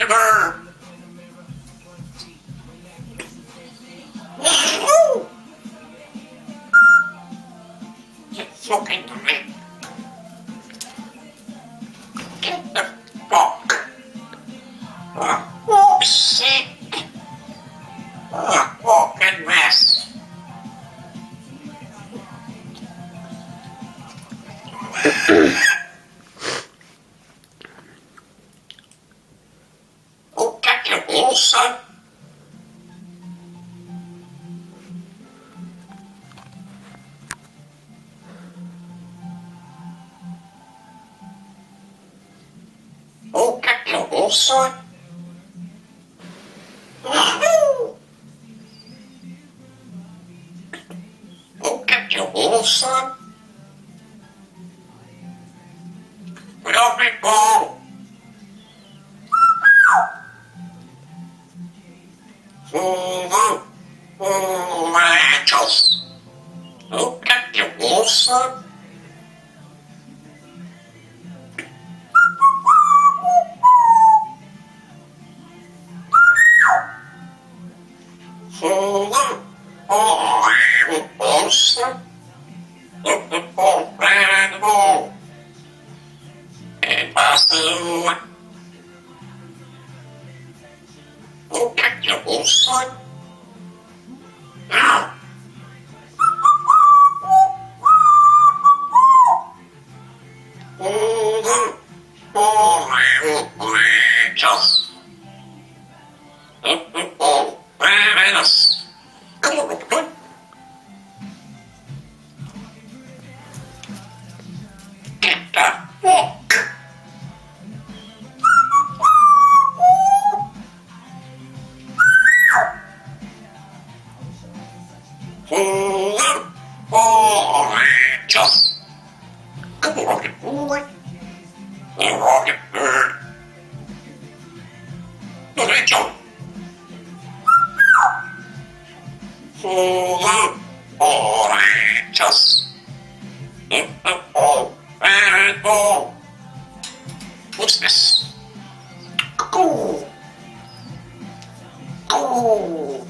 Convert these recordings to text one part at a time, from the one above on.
bird. It's looking to me. Get the fuck. Oh, shit. Fucking mess. Oh, get your balls, son. Oh, get your balls, son. Oh, get your balls, son. Help me, Paul. Oh, my angels. Oh, get your balls, son. Oh, get your balls, son. Now. Oh, my angels. Oh, bananas. Come on, come on. Get the fuck. Oh, angels. Come on, rocket boy. The rocket bird. The angel. Oh, angels. Oh, and oh. What's this? Go. Go.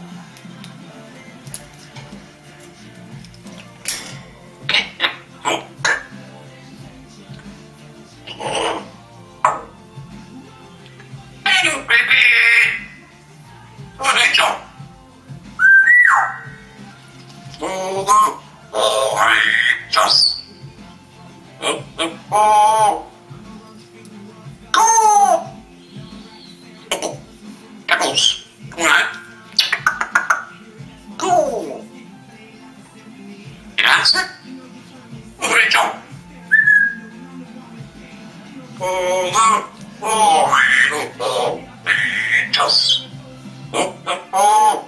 Get the hook. Hello, baby. What angel? Oh, angels. Oh. Go. Pickles. Come on. Go. Yes. Oh, angel. Oh, angels. Oh.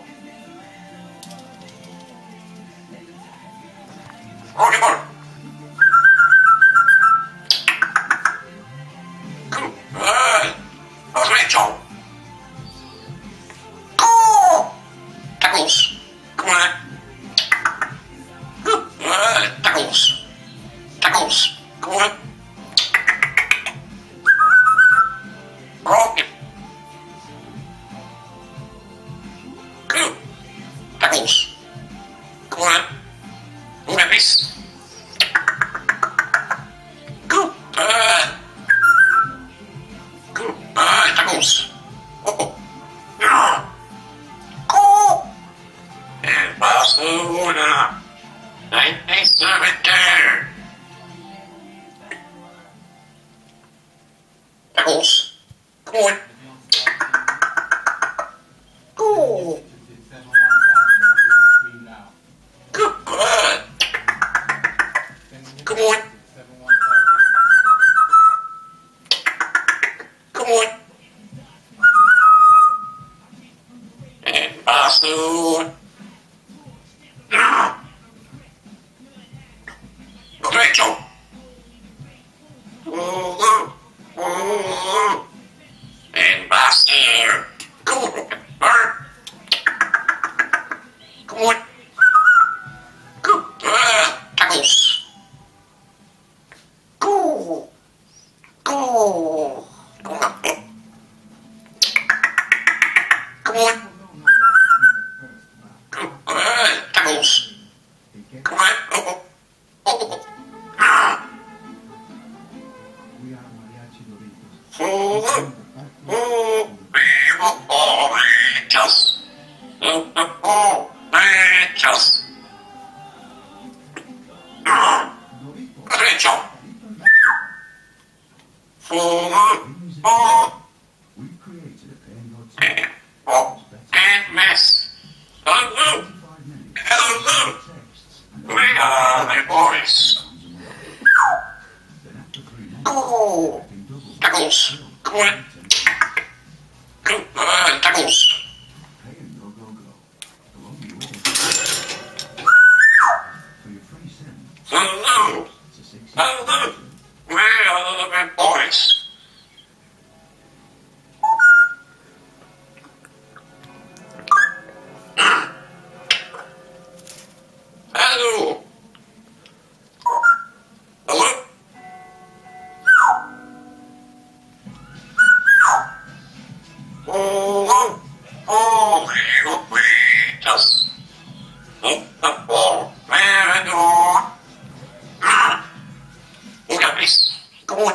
Rocket bird. Rachel. Go. Tackles. Come on. Tackles. Tackles. Come on. Rocket. Go. Tackles. Come on. Rabbits. Go. Tackles. Oh. And Barcelona. 1917. Tackles. Come on. Go. Good. Come on. Come on. And Barcelona. Rachel. And Barcelona. Come on, bird. Come on. Good. Tackles. Go. Go. Come on. Oh, Rachels. Oh, Rachels. Rachel. Oh, and mess. Hello. Hello. Where are my boys? Oh, Tackles. Come on. Come on, Tackles. Hello. Hello. Where are my boys? Hello. Hello. Oh, oh, you beat us. Oh, man, oh. Look at this. Come on.